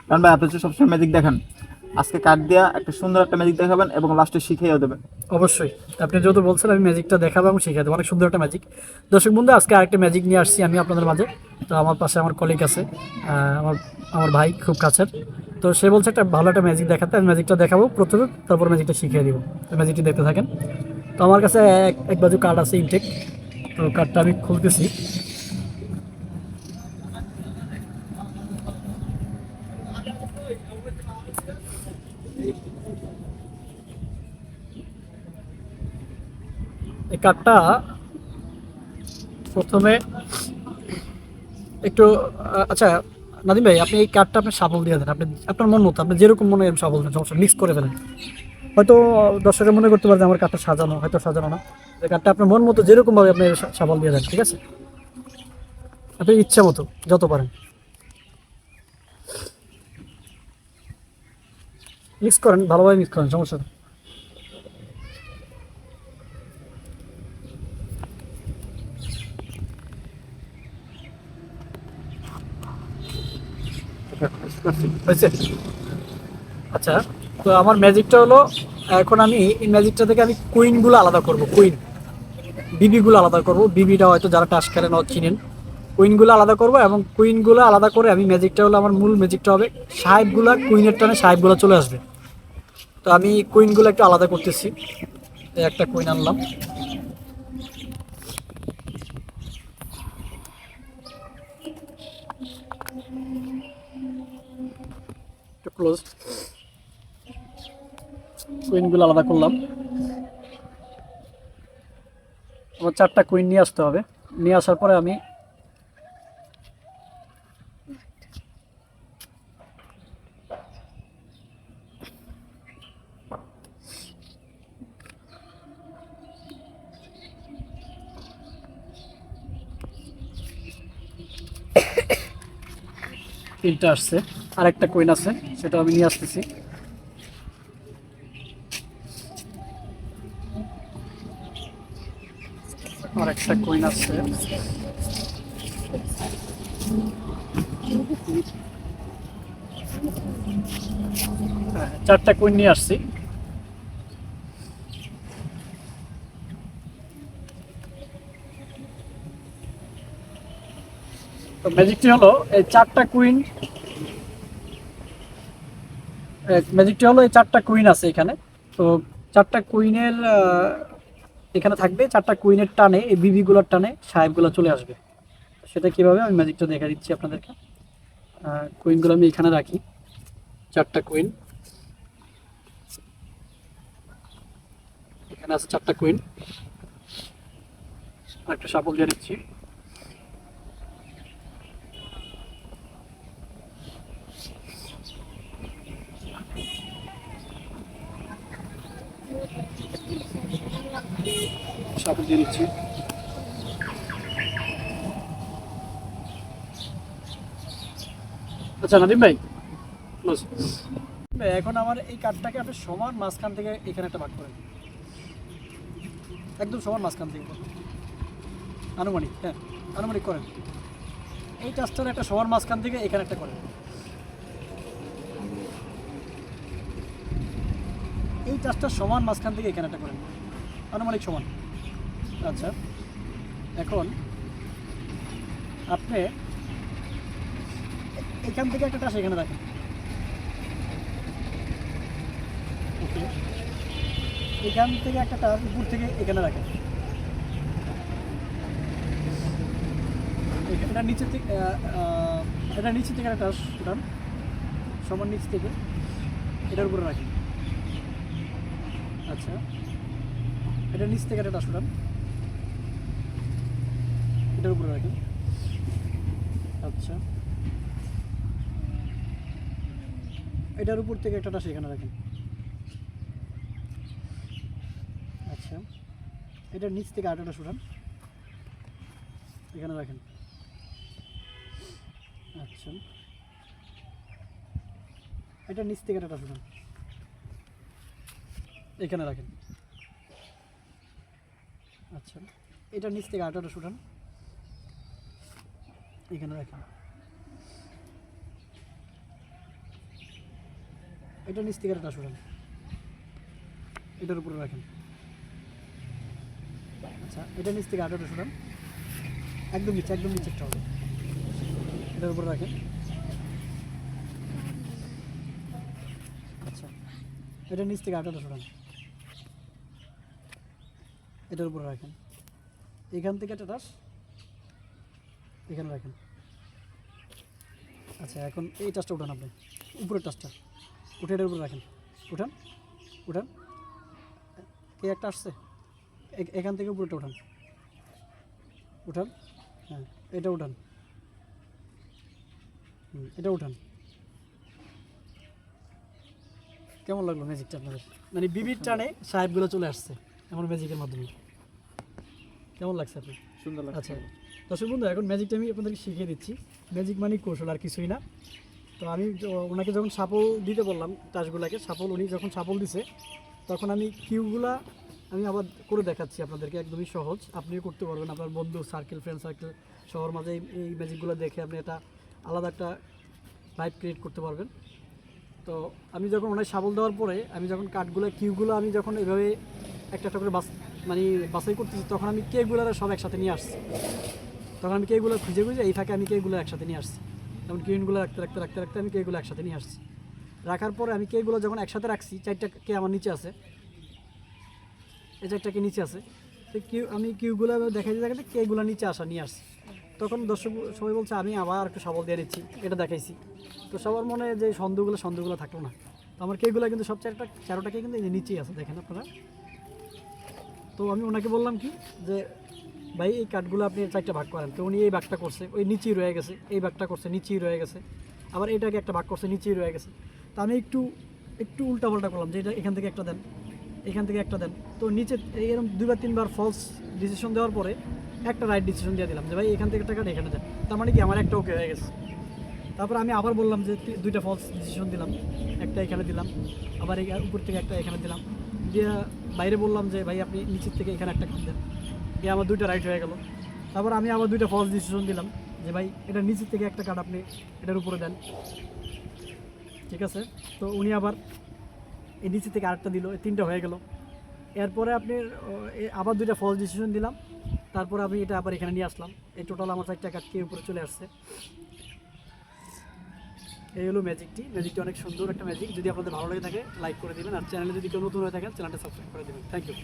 কারণ ভাই আপনি তো সবসময় ম্যাজিক দেখান, আজকে কার্ড দিয়া একটা সুন্দর একটা ম্যাজিক দেখাবেন এবং লাস্টে শিখিয়েও দেবেন। অবশ্যই, আপনি যেহেতু বলছেন আমি ম্যাজিকটা দেখাবো এবং শিখে দেবো, অনেক সুন্দর একটা ম্যাজিক। দর্শক বন্ধু, আজকে আরেকটা ম্যাজিক নিয়ে আসছি আমি আপনাদের মাঝে। তো আমার পাশে আমার কলিগ আছে, আমার আমার ভাই খুব কাছের। তো সে বলছে একটা ভালো একটা ম্যাজিক দেখাতে, আমি ম্যাজিকটা দেখাবো প্রথমে, তারপর ম্যাজিকটা শিখিয়ে দিব। তো ম্যাজিকটি দেখতে থাকেন। তো আমার কাছে এক বাজু কার্ড আছে ইনটেক। তো কার্ডটা আমি খুলতেছি। এই কার্ডটা প্রথমে একটু আচ্ছা নাদিম ভাই, আপনি এই কার্ডটা আপনি সাফল দিয়ে দেন, আপনি আপনার মন মতো, আপনি যেরকম মনে হয় সাফল দেন, সমস্যা মিক্স করে ফেলেন। হয়তো দর্শকের মনে করতে পারে যে আমার কার্ডটা সাজানো, হয়তো সাজানো না। এই কার্ডটা আপনার মন মতো যেরকম ভাবে আপনি সাফল দিয়ে দেন, ঠিক আছে? আপনি ইচ্ছা মতো যত পারেন মিক্স করেন, ভালোভাবে মিক্স করেন, সমস্যা নেই। হয়েছে? আচ্ছা, তো আমার ম্যাজিকটা হলো, এখন আমি এই ম্যাজিকটা থেকে আমি কুইনগুলো আলাদা করব, কুইন বিবিগুলো আলাদা করব। বিবিটা হয়তো যারা টাস খেলেন চিনেন। কুইনগুলো আলাদা করব এবং কুইনগুলো আলাদা করে আমি ম্যাজিকটা হলো, আমার মূল ম্যাজিকটা হবে সাহেবগুলা কুইনের টানে সাহেবগুলো চলে আসবে। তো আমি কুইনগুলো একটু আলাদা করতেছি। এই একটা কুইন আনলাম। একটু ক্লোজ। কুইনগুলো আলাদা করলাম। আমার চারটা কুইন নিয়ে আসতে হবে। নিয়ে আসার পরে আমি তিনটা আসছে, আর একটা কুইন আছে, সেটা আমি নিয়ে আসতেছি। আর একটা কুইন আছে। হ্যাঁ, চারটা কুইন নিয়ে আসছি। তো ম্যাজিকটি হলো এই চারটা কুইন, ম্যাজিকটি হলো এই চারটা কুইন আছে এখানে। তো চারটা কুইনের এখানে থাকবে, চারটা কুইনের টানে, এই বিবিগুলোর টানে সাহেবগুলো চলে আসবে। সেটা কিভাবে আমি ম্যাজিকটা দেখা দিচ্ছি আপনাদেরকে। কুইনগুলো আমি এখানে রাখি, চারটা কুইন এখানে আছে, চারটা কুইন। আর একটা সাপল দিয়ে দিচ্ছি। সাপল দিয়ে দিচ্ছি। আচ্ছা নাদিম ভাই, ক্লোজ। এখন আমার এই কার্ডটাকে আপনি সমান মাঝখান থেকে এখানে একটা ভাগ করেন, একদম সমান মাঝখান থেকে করুন। আনুমানিক, হ্যাঁ, আনুমানিক করেন। এই টাচটার একটা সমান মাঝখান থেকে এখানে একটা করেন। এই টাচটা সমান মাঝখান থেকে এখানে একটা করেন, আনুমানিক সমান। আচ্ছা, এখন আপনি এখান থেকে একটা টাচ এখানে রাখেন। ওকে, এখান থেকে একটা টাচ উপর থেকে এখানে রাখেন। এটা নিচে থেকে এটা নিচে থেকে একটা টাচ উঠান, সমান নিচ থেকে এটার উপরে রাখেন। আচ্ছা, এটা নিচ থেকে একটা টাচ উঠান, এটার উপরে রাখেন। আচ্ছা, এটার উপর থেকে একটা টাচ এখানে রাখেন। আচ্ছা, এটার নিচ থেকে আরেকটা টাচ উঠান, এখানে রাখেন। আচ্ছা, এটার নিচ থেকে একটা টাচ উঠান, এখানে রাখেন। আচ্ছা, এটার নিচ থেকে আরেকটা টাচ উঠান, এখানে রাখেন। এটা নিচ থেকে একটা সরান, এটার উপরে রাখেন। আচ্ছা, এটা নিচ থেকে আটাটা সরান, একদম নিচেরটা হবে, এটার উপরে রাখেন। আচ্ছা, এটা নিচ থেকে আটাটা সরান, এটার উপরে রাখেন। এখান থেকে একটা টাস এখানে রাখেন। আচ্ছা, এখন এই টাচটা উঠান, আপনি উপরের টাচটা উঠে এটার উপরে রাখেন। উঠান উঠান, কে একটা আসছে, এখান থেকে উপরেটা উঠান, উঠান। হ্যাঁ, এটা উঠান, এটা উঠান। কেমন লাগলো ম্যাজিকটা আপনাদের? মানে বিবির টানে সাহেবগুলো চলে আসছে এখন ম্যাজিকের মাধ্যমে। কেমন লাগছে আপনি? সুন্দর লাগছে। আচ্ছা দর্শক বন্ধু, এখন ম্যাজিকটা আমি আপনাদেরকে শিখিয়ে দিচ্ছি। ম্যাজিক মানে কৌশল, আর কিছুই না। তো আমি ওনাকে যখন সাপল দিতে বললাম, টাচগুলাকে সাপল, উনি যখন সাপল দিছে তখন আমি কিউগুলা আমি আবার করে দেখাচ্ছি আপনাদেরকে, একদমই সহজ, আপনিও করতে পারবেন। আপনার বন্ধু সার্কেল, ফ্রেন্ড সার্কেল, সবার মাঝে এই ম্যাজিকগুলো দেখে আপনি একটা আলাদা একটা ভাইব ক্রিয়েট করতে পারবেন। তো আমি যখন ওনার সাবল দেওয়ার পরে আমি যখন কাঠগুলো কিউগুলো আমি যখন এভাবে একটা একটা করে মানে বাছাই করতেছি, তখন আমি কেগুলো সব একসাথে নিয়ে আসছি। তখন আমি কেগুলো খুঁজে এই ফাঁকে আমি কেগুলো একসাথে নিয়ে আসছি। যেমন কিউনগুলো রাখতে আমি কেগুলো একসাথে নিয়ে আসছি। রাখার পরে আমি কেগুলো যখন একসাথে রাখছি, 4টা কে আমার নিচে আছে, এই 4টা কে নিচে আছে, তো আমি কিউগুলো দেখাইতে কেগুলো নিচে নিয়ে আসছি। তখন দর্শক সবাই বলছে আমি আবার একটু সবল দিয়ে নিচ্ছি, এটা দেখাইছি। তো সবার মনে যে সন্দেহগুলো থাকলো না। তো আমার কেগুলো কিন্তু সব 4টাকে কিন্তু এই যে নিচেই আছে, দেখেন আপনারা। তো আমি ওনাকে বললাম কি যে ভাই এই কাঠগুলো আপনি 4টা ভাগ করেন। তো উনি এই ভাগটা করছে, ওই নিচেই রয়ে গেছে, এই ভাগটা করছে, নিচেই রয়ে গেছে, আবার এটাকে একটা ভাগ করছে, নিচেই রয়ে গেছে। তো আমি একটু উল্টাপাল্টা করলাম যে এটা এখান থেকে একটা দেন, এখান থেকে একটা দেন। তো নিচে এরকম 2 বা 3 বার ফলস ডিসিশন দেওয়ার পরে একটা রাইট ডিসিশন দিয়ে দিলাম যে ভাই এখান থেকে একটা কাঠ এখানে দেন। তার মানে কি আমার একটা ওকে হয়ে গেছে। তারপর আমি আবার বললাম যে 2টা ফলস ডিসিশন দিলাম, একটা এখানে দিলাম, আবার উপর থেকে একটা এখানে দিলাম, দিয়ে বাইরে বললাম যে ভাই আপনি নিচের থেকে এখানে একটা কাঠ দেন, দিয়ে আমার 2টা রাইট হয়ে গেল। তারপর আমি আবার 2টা ফলস ডিসিশন দিলাম যে ভাই এটা নিচের থেকে একটা কাঠ আপনি এটার উপরে দেন, ঠিক আছে। তো উনি আবার এই নিচের থেকে আরেকটা দিল, এই 3টা হয়ে গেল। এরপরে আপনি আবার 2টা ফলস ডিসিশন দিলাম, তারপরে আমি এটা আবার এখানে নিয়ে আসলাম। এই টোটাল আমার 4টা কাঠকে উপরে চলে আসছে। এই হলো ম্যাজিকটি অনেক সুন্দর একটা ম্যাজিক। যদি আপনাদের ভালো লেগে থাকে লাইক করে দেবেন, আর চ্যানেলে যদি কেউ নতুন হয়ে থাকেন চ্যানেলটা সাবস্ক্রাইব করে দেবেন। Thank you.